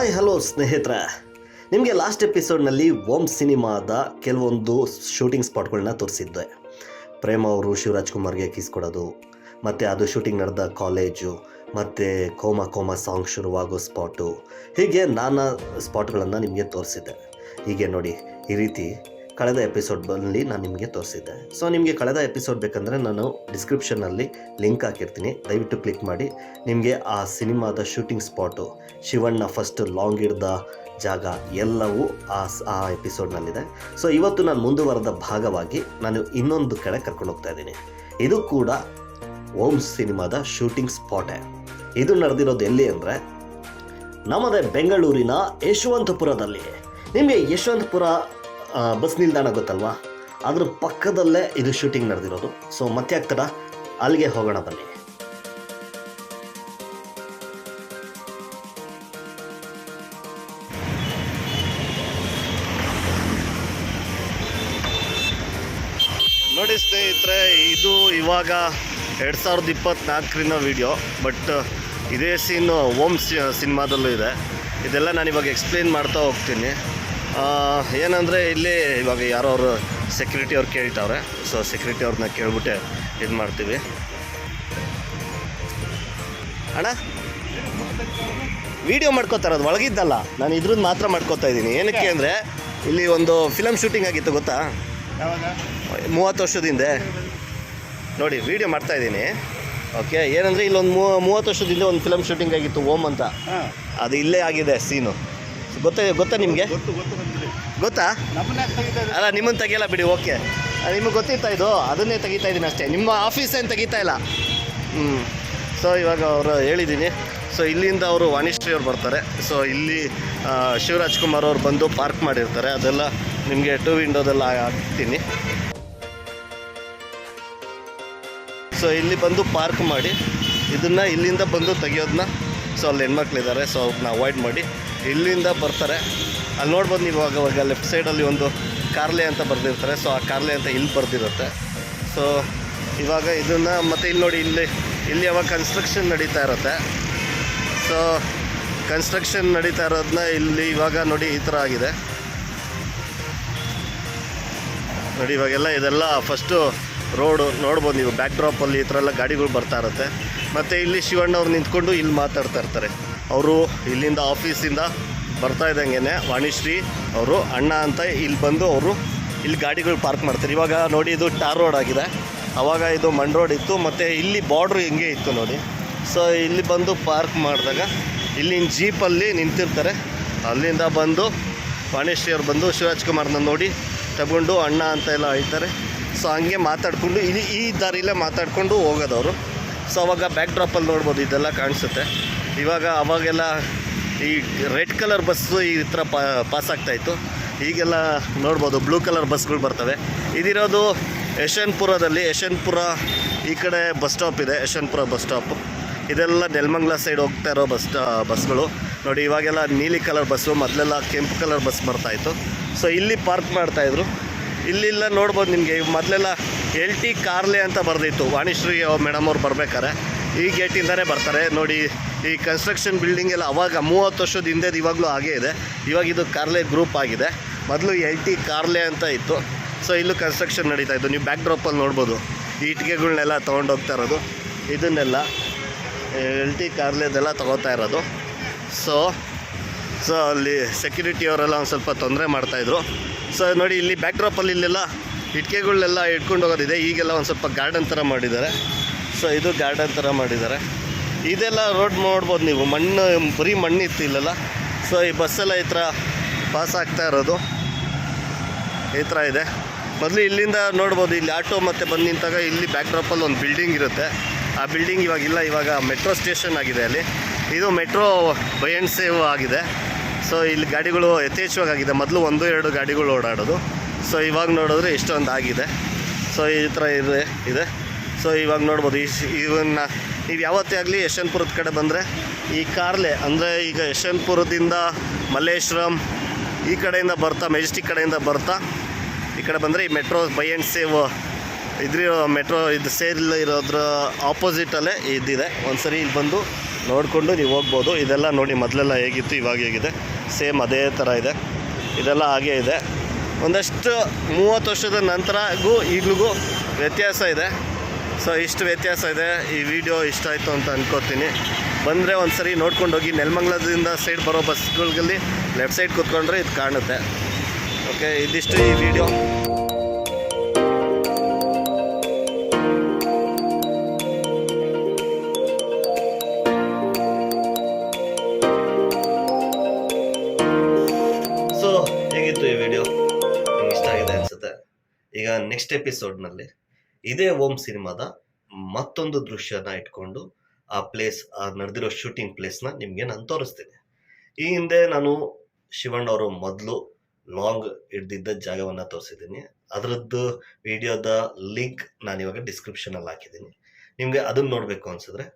Hi hello ಸ್ನೇಹಿತರೆ, ನಿಮಗೆ last ಎಪಿಸೋಡ್ನಲ್ಲಿ ಓಂ ಸಿನಿಮಾದ ಕೆಲವೊಂದು ಶೂಟಿಂಗ್ ಸ್ಪಾಟ್ಗಳನ್ನ ತೋರಿಸಿದ್ದೆ. ಪ್ರೇಮ ಅವರು ಶಿವರಾಜ್ ಕುಮಾರ್ಗೆ ಕಿಸ್ ಕೊಡೋದು, ಮತ್ತು ಅದು ಶೂಟಿಂಗ್ ನಡೆದ ಕಾಲೇಜು, ಮತ್ತು ಕೋಮ ಸಾಂಗ್ ಶುರುವಾಗೋ ಸ್ಪಾಟು, ಹೀಗೆ ನಾನಾ ಸ್ಪಾಟ್ಗಳನ್ನು ನಿಮಗೆ ತೋರಿಸಿದ್ದೆ. ಹೀಗೆ ನೋಡಿ, ಈ ರೀತಿ ಕಳೆದ ಎಪಿಸೋಡ್ನಲ್ಲಿ ನಾನು ನಿಮಗೆ ತೋರಿಸಿದ್ದೆ. ಸೊ ನಿಮಗೆ ಕಳೆದ ಎಪಿಸೋಡ್ ಬೇಕಂದರೆ ನಾನು ಡಿಸ್ಕ್ರಿಪ್ಷನ್ನಲ್ಲಿ ಲಿಂಕ್ ಹಾಕಿರ್ತೀನಿ, ದಯವಿಟ್ಟು ಕ್ಲಿಕ್ ಮಾಡಿ. ನಿಮಗೆ ಆ ಸಿನಿಮಾದ shooting spot, Shivanna first long ಹಿಡ್ದ ಜಾಗ ಎಲ್ಲವೂ ಆ ಎಪಿಸೋಡ್ನಲ್ಲಿದೆ. ಸೊ ಇವತ್ತು ನಾನು ಮುಂದುವರೆದ ಭಾಗವಾಗಿ ನಾನು ಇನ್ನೊಂದು ಕಡೆ ಕರ್ಕೊಂಡು ಹೋಗ್ತಾ ಇದ್ದೀನಿ. ಇದು ಕೂಡ ಓಂ ಸಿನಿಮಾದ ಶೂಟಿಂಗ್ ಸ್ಪಾಟೇ. ಇದು ನಡೆದಿರೋದು ಎಲ್ಲಿ ಅಂದರೆ ನಮ್ಮದೇ ಬೆಂಗಳೂರಿನ ಯಶವಂತಪುರದಲ್ಲಿ. ನಿಮಗೆ ಯಶವಂತಪುರ ಬಸ್ ನಿಲ್ದಾಣ ಗೊತ್ತಲ್ವಾ, ಅದ್ರ ಪಕ್ಕದಲ್ಲೇ ಇದು ಶೂಟಿಂಗ್ ನಡೆದಿರೋದು. ಸೊ ಮತ್ತೆ ಆಗ್ತಡ ಅಲ್ಲಿಗೆ ಹೋಗೋಣ ಬನ್ನಿ. ನೋಡಿ ಸ್ನೇಹಿತರೆ, ಇದು ಇವಾಗ 2024 ವಿಡಿಯೋ, ಬಟ್ ಇದೇ ಸೀನು ಓಂ ಸಿನಿಮಾದಲ್ಲೂ ಇದೆ. ಇದೆಲ್ಲ ನಾನು ಇವಾಗ ಎಕ್ಸ್ಪ್ಲೇನ್ ಮಾಡ್ತಾ ಹೋಗ್ತೀನಿ. ಏನಂದರೆ ಇಲ್ಲಿ ಇವಾಗ ಯಾರೋ ಅವರು ಸೆಕ್ಯೂರಿಟಿ ಅವ್ರು ಕೇಳ್ತಾವ್ರೆ. ಸೊ ಸೆಕ್ಯೂರಿಟಿ ಅವ್ರನ್ನ ಕೇಳ್ಬಿಟ್ಟೆ ಇದು ಮಾಡ್ತೀವಿ. ಅಣ್ಣ, ವಿಡಿಯೋ ಮಾಡ್ಕೋತಾ ಇರೋದು ಒಳಗಿದ್ದಲ್ಲ, ನಾನು ಇದ್ರದ್ದು ಮಾತ್ರ ಮಾಡ್ಕೋತಾ ಇದ್ದೀನಿ. ಏನಕ್ಕೆ ಅಂದರೆ ಇಲ್ಲಿ ಒಂದು ಫಿಲಮ್ ಶೂಟಿಂಗ್ ಆಗಿತ್ತು ಗೊತ್ತಾ, 30 ವರ್ಷದ ಹಿಂದೆ. ನೋಡಿ ವಿಡಿಯೋ ಮಾಡ್ತಾ ಇದ್ದೀನಿ. ಓಕೆ, ಏನಂದರೆ ಇಲ್ಲೊಂದು 30 ವರ್ಷದ ಹಿಂದೆ ಒಂದು ಫಿಲಮ್ ಶೂಟಿಂಗ್ ಆಗಿತ್ತು ಓಂ ಅಂತ. ಅದು ಇಲ್ಲೇ ಆಗಿದೆ ಸೀನು. ಗೊತ್ತಾ ನಿಮಗೆ? ಗೊತ್ತಾ? ಅಲ್ಲ, ನಿಮ್ಮನ್ನು ತೆಗಿಯಲ್ಲ ಬಿಡಿ. ಓಕೆ, ನಿಮಗೆ ಗೊತ್ತಿತ್ತಾ ಇದು? ಅದನ್ನೇ ತೆಗಿತಾ ಇದ್ದೀನಿ ಅಷ್ಟೇ, ನಿಮ್ಮ ಆಫೀಸೇನು ತೆಗಿತಾ ಇಲ್ಲ. ಸೊ ಇವಾಗ ಅವರು ಹೇಳಿದ್ದೀನಿ. ಸೊ ಇಲ್ಲಿಂದ ಅವರು ವಾಣಿಶ್ರೀ ಅವ್ರು ಬರ್ತಾರೆ. ಸೊ ಇಲ್ಲಿ ಶಿವರಾಜ್ ಕುಮಾರ್ ಅವ್ರು ಬಂದು ಪಾರ್ಕ್ ಮಾಡಿರ್ತಾರೆ. ಅದೆಲ್ಲ ನಿಮಗೆ 2 ವಿಂಡೋದೆಲ್ಲ ಹಾಕ್ತೀನಿ. ಸೊ ಇಲ್ಲಿ ಬಂದು ಪಾರ್ಕ್ ಮಾಡಿ ಇದನ್ನು ಇಲ್ಲಿಂದ ಬಂದು ತೆಗಿಯೋದನ್ನ, ಸೊ ಅಲ್ಲಿ ಹೆಣ್ಮಕ್ಳಿದ್ದಾರೆ, ಸೊ ಅವ್ರನ್ನ ಅವಾಯ್ಡ್ ಮಾಡಿ ಇಲ್ಲಿಂದ ಬರ್ತಾರೆ. ಅಲ್ಲಿ ನೋಡ್ಬೋದು ನೀವು. ಇವಾಗ ಲೆಫ್ಟ್ ಸೈಡಲ್ಲಿ ಒಂದು ಕಾರ್ಲೆ ಅಂತ ಬರೆದಿರ್ತಾರೆ. ಸೊ ಆ ಕಾರ್ಲೆ ಅಂತ ಇಲ್ಲಿ ಬರೆದಿರುತ್ತೆ. ಸೊ ಇವಾಗ ಇದನ್ನು ಮತ್ತು ಇಲ್ಲಿ ನೋಡಿ, ಇಲ್ಲಿ ಯಾವಾಗ ಕನ್ಸ್ಟ್ರಕ್ಷನ್ ನಡೀತಾ ಇರುತ್ತೆ. ಸೊ ಕನ್ಸ್ಟ್ರಕ್ಷನ್ ನಡೀತಾ ಇರೋದನ್ನ ಇಲ್ಲಿ ಇವಾಗ ನೋಡಿ ಈ ಥರ ಆಗಿದೆ. ನೋಡಿ ಇವಾಗೆಲ್ಲ ಇದೆಲ್ಲ ಫಸ್ಟು ರೋಡು ನೋಡ್ಬೋದು ನೀವು. ಬ್ಯಾಕ್ ಡ್ರಾಪಲ್ಲಿ ಈ ಥರ ಎಲ್ಲ ಗಾಡಿಗಳು ಬರ್ತಾ ಇರುತ್ತೆ. ಮತ್ತು ಇಲ್ಲಿ ಶಿವಣ್ಣ ಅವ್ರು ನಿಂತ್ಕೊಂಡು ಇಲ್ಲಿ ಮಾತಾಡ್ತಾ ಇರ್ತಾರೆ. ಅವರು ಇಲ್ಲಿಂದ ಆಫೀಸಿಂದ ಬರ್ತಾ ಇದ್ದಂಗೆ ವಾಣಿಶ್ರೀ ಅವರು ಅಣ್ಣ ಅಂತ ಇಲ್ಲಿ ಬಂದು ಅವರು ಇಲ್ಲಿ ಗಾಡಿಗಳು ಪಾರ್ಕ್ ಮಾಡ್ತಾರೆ. ಇವಾಗ ನೋಡಿ ಇದು ಟಾರ್ ರೋಡ್ ಆಗಿದೆ, ಆವಾಗ ಇದು ಮಣ್ ರೋಡ್ ಇತ್ತು. ಮತ್ತು ಇಲ್ಲಿ ಬಾರ್ಡ್ರು ಹಿಂಗೆ ಇತ್ತು ನೋಡಿ. ಸೊ ಇಲ್ಲಿ ಬಂದು ಪಾರ್ಕ್ ಮಾಡಿದಾಗ ಇಲ್ಲಿನ ಜೀಪಲ್ಲಿ ನಿಂತಿರ್ತಾರೆ. ಅಲ್ಲಿಂದ ಬಂದು ವಾಣಿಶ್ರೀ ಅವ್ರು ಬಂದು ಶಿವರಾಜ್ ಕುಮಾರ್ನ ನೋಡಿ ತಗೊಂಡು ಅಣ್ಣ ಅಂತ ಎಲ್ಲ ಹೇಳ್ತಾರೆ. ಸೊ ಹಂಗೆ ಮಾತಾಡಿಕೊಂಡು ಈ ದಾರಿಲೇ ಮಾತಾಡಿಕೊಂಡು ಹೋಗೋದವರು. ಸೊ ಅವಾಗ ಬ್ಯಾಕ್ ಡ್ರಾಪಲ್ಲಿ ನೋಡ್ಬೋದು ಇದೆಲ್ಲ ಕಾಣಿಸುತ್ತೆ. ಅವಾಗೆಲ್ಲ ಈ ರೆಡ್ ಕಲರ್ ಬಸ್ಸು ಈ ಥರ ಪಾಸ್ ಆಗ್ತಾಯಿತ್ತು. ಈಗೆಲ್ಲ ನೋಡ್ಬೋದು ಬ್ಲೂ ಕಲರ್ ಬಸ್ಗಳು ಬರ್ತವೆ. ಇದಿರೋದು ಯಶವಂತಪುರದಲ್ಲಿ. ಯಶವಂತಪುರ ಈ ಕಡೆ ಬಸ್ ಸ್ಟಾಪ್ ಇದೆ, ಯಶವಂತಪುರ ಬಸ್ ಸ್ಟಾಪು. ಇದೆಲ್ಲ ನೆಲಮಂಗಲ ಸೈಡ್ ಹೋಗ್ತಾ ಇರೋ ಬಸ್ಗಳು ನೋಡಿ. ಇವಾಗೆಲ್ಲ ನೀಲಿ ಕಲರ್ ಬಸ್ಸು, ಮೊದಲೆಲ್ಲ ಕೆಂಪು ಕಲರ್ ಬಸ್ ಬರ್ತಾಯಿತ್ತು. ಸೊ ಇಲ್ಲಿ ಪಾರ್ಕ್ ಮಾಡ್ತಾಯಿದ್ರು. ಇಲ್ಲಿಲ್ಲ ನೋಡ್ಬೋದು ನಿಮಗೆ. ಮೊದಲೆಲ್ಲ LT ಕಾರ್ಲೆ ಅಂತ ಬರೆದಿತ್ತು. ವಾಣಿಶ್ರೀ ಮೇಡಮ್ ಅವ್ರು ಬರ್ಬೇಕಾರೆ ಈ ಗೇಟಿಂದನೇ ಬರ್ತಾರೆ ನೋಡಿ. ಈ ಕನ್ಸ್ಟ್ರಕ್ಷನ್ ಬಿಲ್ಡಿಂಗ್ ಎಲ್ಲ ಅವಾಗ 30 ವರ್ಷದ ಹಿಂದೆ ಇವಾಗಲೂ ಹಾಗೇ ಇದೆ. ಇವಾಗ ಇದು ಕಾರ್ಲೆ ಗ್ರೂಪ್ ಆಗಿದೆ. ಮೊದಲು LT ಕಾರ್ಲೆ ಅಂತ ಇತ್ತು. ಸೊ ಇಲ್ಲೂ ಕನ್ಸ್ಟ್ರಕ್ಷನ್ ನಡೀತಾ ಇತ್ತು. ನೀವು ಬ್ಯಾಕ್ ಡ್ರಾಪಲ್ಲಿ ನೋಡ್ಬೋದು ಈ ಇಟ್ಟಿಗೆಗಳನ್ನೆಲ್ಲ ತೊಗೊಂಡೋಗ್ತಾ ಇರೋದು. ಇದನ್ನೆಲ್ಲ LT ಕಾರ್ಲೆದೆಲ್ಲ ತೊಗೋತಾ ಇರೋದು. ಸೊ ಅಲ್ಲಿ ಸೆಕ್ಯೂರಿಟಿ ಅವರೆಲ್ಲ ಒಂದು ಸ್ವಲ್ಪ ತೊಂದರೆ ಮಾಡ್ತಾಯಿದ್ರು. ಸೊ ನೋಡಿ ಇಲ್ಲಿ ಬ್ಯಾಕ್ ಡ್ರಾಪಲ್ಲಿ ಇಲ್ಲೆಲ್ಲ ಇಟ್ಟಿಗೆಗಳನ್ನೆಲ್ಲ ಇಟ್ಕೊಂಡು ಹೋಗೋದಿದೆ. ಈಗೆಲ್ಲ ಒಂದು ಸ್ವಲ್ಪ ಗಾರ್ಡನ್ ಥರ ಮಾಡಿದ್ದಾರೆ. ಸೊ ಇದು ಗಾರ್ಡನ್ ಥರ ಮಾಡಿದ್ದಾರೆ. ಇದೆಲ್ಲ ರೋಡ್ ನೋಡ್ಬೋದು ನೀವು. ಮಣ್ಣು, ಬರೀ ಮಣ್ಣಿತ್ತು ಇಲ್ಲೆಲ್ಲ. ಸೊ ಈ ಬಸ್ಸೆಲ್ಲ ಈ ಥರ ಪಾಸ್ ಆಗ್ತಾ ಇರೋದು ಈ ಥರ ಇದೆ. ಮೊದಲು ಇಲ್ಲಿಂದ ನೋಡ್ಬೋದು, ಇಲ್ಲಿ ಆಟೋ ಮತ್ತು ಬಂದು ನಿಂತಾಗ ಇಲ್ಲಿ ಬ್ಯಾಕ್ ಡ್ರಾಪಲ್ಲಿ ಒಂದು ಬಿಲ್ಡಿಂಗ್ ಇರುತ್ತೆ. ಆ ಬಿಲ್ಡಿಂಗ್ ಇವಾಗಿಲ್ಲ, ಇವಾಗ ಮೆಟ್ರೋ ಸ್ಟೇಷನ್ ಆಗಿದೆ ಅಲ್ಲಿ. ಇದು ಮೆಟ್ರೋ ಬೈ ಆ್ಯಂಡ್ ಸೇವ್ ಆಗಿದೆ. ಸೊ ಇಲ್ಲಿ ಗಾಡಿಗಳು ಯಥೇಚ್ಛವಾಗಿದೆ. ಮೊದಲು 1-2 ಗಾಡಿಗಳು ಓಡಾಡೋದು. ಸೊ ಇವಾಗ ನೋಡಿದ್ರೆ ಇಷ್ಟೊಂದು ಆಗಿದೆ. ಸೊ ಈ ಥರ ಇದೆ. ಸೊ ಇವಾಗ ನೋಡ್ಬೋದು ಇವನ್ನ ನೀವು ಯಾವತ್ತೇ ಆಗಲಿ ಯಶವಂತಪುರದ ಕಡೆ ಬಂದರೆ ಈ ಕಾರ್ಲೆ ಅಂದರೆ ಈಗ ಯಶವಂತಪುರದಿಂದ ಮಲ್ಲೇಶ್ವರಂ ಈ ಕಡೆಯಿಂದ ಬರ್ತಾ, ಮೆಜೆಸ್ಟಿಕ್ ಕಡೆಯಿಂದ ಬರ್ತಾ ಈ ಕಡೆ ಬಂದರೆ ಈ metro by and save metro ಇದು ಸೇಲ್ ಇರೋದ್ರ ಆಪೋಸಿಟಲ್ಲೇ ಇದ್ದಿದೆ. ಒಂದು ಸರಿ ಇಲ್ಲಿ ಬಂದು ನೋಡಿಕೊಂಡು ನೀವು ಹೋಗ್ಬೋದು. ಇದೆಲ್ಲ ನೋಡಿ ಮೊದಲೆಲ್ಲ ಹೇಗಿತ್ತು ಇವಾಗ ಹೇಗಿದೆ, ಸೇಮ್ ಅದೇ ಥರ ಇದೆ. ಇದೆಲ್ಲ ಹಾಗೇ ಇದೆ. ಒಂದಷ್ಟು 30 ವರ್ಷದ ನಂತರಗೂ ಈಗಲಿಗೂ ವ್ಯತ್ಯಾಸ ಇದೆ. ಸೊ ಇಷ್ಟು ವ್ಯತ್ಯಾಸ ಇದೆ. ಈ ವಿಡಿಯೋ ಇಷ್ಟ ಆಯಿತು ಅಂತ ಅಂದ್ಕೋತೀನಿ. ಬಂದರೆ ಒಂದು ಸರಿ ನೋಡ್ಕೊಂಡು ಹೋಗಿ. ನೆಲಮಂಗಲದಿಂದ ಸೈಡ್ ಬರೋ ಬಸ್ಗಳಲ್ಲಿ ಲೆಫ್ಟ್ ಸೈಡ್ ಕೂತ್ಕೊಂಡ್ರೆ ಇದು ಕಾಣುತ್ತೆ. ಓಕೆ, ಇದಿಷ್ಟು ಈ ವಿಡಿಯೋ. ಸೊ ಹೇಗಿತ್ತು ಈ ವಿಡಿಯೋ? ನಿಮ್ಗೆ ಇಷ್ಟ ಆಗಿದೆ ಅನಿಸುತ್ತೆ. ಈಗ ನೆಕ್ಸ್ಟ್ ಎಪಿಸೋಡ್ನಲ್ಲಿ ಇದೇ ಓಂ ಸಿನಿಮಾದ ಮತ್ತೊಂದು ದೃಶ್ಯನ ಇಟ್ಕೊಂಡು ಆ ಪ್ಲೇಸ್, ಆ ನಡೆದಿರೋ ಶೂಟಿಂಗ್ ಪ್ಲೇಸ್ನ ನಿಮಗೆ ನಾನು ತೋರಿಸ್ತೀನಿ. ಈ ಹಿಂದೆ ನಾನು ಶಿವಣ್ಣ ಅವರು ಮೊದಲು ಲಾಂಗ್ ಹಿಡ್ದಿದ್ದ ಜಾಗವನ್ನು ತೋರಿಸಿದ್ದೀನಿ. ಅದರದ್ದು ವಿಡಿಯೋದ ಲಿಂಕ್ ನಾನಿವಾಗ ಡಿಸ್ಕ್ರಿಪ್ಷನಲ್ಲಿ ಹಾಕಿದ್ದೀನಿ. ನಿಮಗೆ ಅದನ್ನು ನೋಡಬೇಕು ಅನಿಸಿದ್ರೆ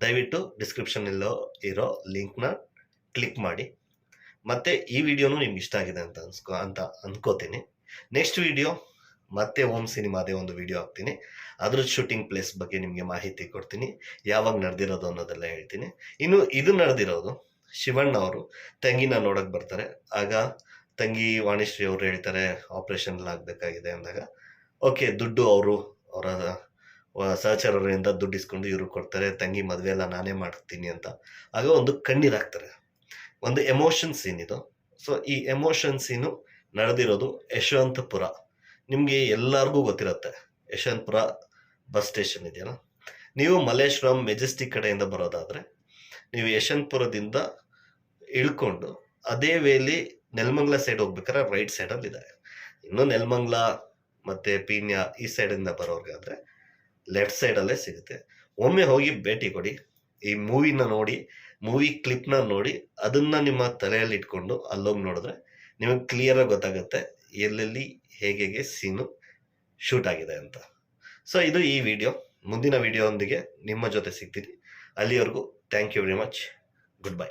ದಯವಿಟ್ಟು ಡಿಸ್ಕ್ರಿಪ್ಷನಲ್ಲೋ ಇರೋ ಲಿಂಕ್ನ ಕ್ಲಿಕ್ ಮಾಡಿ. ಮತ್ತು ಈ ವಿಡಿಯೋನು ನಿಮ್ಗೆ ಇಷ್ಟ ಆಗಿದೆ ಅಂತ ಅಂದ್ಕೋತೀನಿ. ನೆಕ್ಸ್ಟ್ ವಿಡಿಯೋ ಮತ್ತೆ ಓಂ ಸಿನಿಮಾದೇ ಒಂದು ವಿಡಿಯೋ ಹಾಕ್ತೀನಿ. ಅದ್ರ ಶೂಟಿಂಗ್ ಪ್ಲೇಸ್ ಬಗ್ಗೆ ನಿಮಗೆ ಮಾಹಿತಿ ಕೊಡ್ತೀನಿ, ಯಾವಾಗ ನಡೆದಿರೋದು ಅನ್ನೋದೆಲ್ಲ ಹೇಳ್ತೀನಿ. ಇನ್ನು ಇದು ನಡೆದಿರೋದು ಶಿವಣ್ಣ ಅವರು ತಂಗಿನ ನೋಡೋಕೆ ಬರ್ತಾರೆ. ಆಗ ತಂಗಿ ವಾಣಿಶ್ರೀ ಅವರು ಹೇಳ್ತಾರೆ ಆಪ್ರೇಷನ್ ಆಗಬೇಕಾಗಿದೆ ಅಂದಾಗ, ಓಕೆ ದುಡ್ಡು ಅವರ ಸಹಚರರಿಂದ ದುಡ್ಡು ಇಸ್ಕೊಂಡು ಇವರು ಕೊಡ್ತಾರೆ, ತಂಗಿ ಮದುವೆ ಎಲ್ಲ ನಾನೇ ಮಾಡ್ತೀನಿ ಅಂತ. ಆಗ ಒಂದು ಕಣ್ಣೀರಾಗ್ತಾರೆ. ಒಂದು ಎಮೋಷನ್ ಸೀನ್ ಇದು. ಸೊ ಈ ಎಮೋಷನ್ ಸೀನು ನಡೆದಿರೋದು ಯಶವಂತಪುರ. ನಿಮಗೆ ಎಲ್ಲರಿಗೂ ಗೊತ್ತಿರುತ್ತೆ ಯಶವಂತಪುರ ಬಸ್ ಸ್ಟೇಷನ್ ಇದೆಯಲ್ಲ. ನೀವು ಮಲ್ಲೇಶ್ವರಂ ಮೆಜೆಸ್ಟಿಕ್ ಕಡೆಯಿಂದ ಬರೋದಾದರೆ ನೀವು ಯಶವಂತಪುರದಿಂದ ಇಳ್ಕೊಂಡು ಅದೇ ವೇಲಿ ನೆಲಮಂಗಲ ಸೈಡ್ ಹೋಗ್ಬೇಕಾದ್ರೆ ರೈಟ್ ಸೈಡಲ್ಲಿ ಇದೆ. ಇನ್ನು ನೆಲಮಂಗಲ ಮತ್ತು ಪೀಣ್ಯ ಈ ಸೈಡಿಂದ ಬರೋರ್ಗಾದ್ರೆ ಲೆಫ್ಟ್ ಸೈಡಲ್ಲೇ ಸಿಗುತ್ತೆ. ಒಮ್ಮೆ ಹೋಗಿ ಭೇಟಿ ಕೊಡಿ. ಈ ಮೂವಿನ ನೋಡಿ, ಮೂವಿ ಕ್ಲಿಪ್ನ ನೋಡಿ, ಅದನ್ನು ನಿಮ್ಮ ತಲೆಯಲ್ಲಿ ಇಟ್ಕೊಂಡು ಅಲ್ಲೋಗಿ ನೋಡಿದ್ರೆ ನಿಮಗೆ ಕ್ಲಿಯರಾಗಿ ಗೊತ್ತಾಗುತ್ತೆ ಎಲ್ಲೆಲ್ಲಿ ಹೇಗೆ ಸೀನು ಶೂಟ್ ಆಗಿದೆ ಅಂತ. ಸೊ ಇದು ಈ ವಿಡಿಯೋ. ಮುಂದಿನ ವಿಡಿಯೋದೊಂದಿಗೆ ನಿಮ್ಮ ಜೊತೆ ಸಿಗ್ತೀನಿ. ಅಲ್ಲಿವರೆಗೂ thank you very much. Good bye.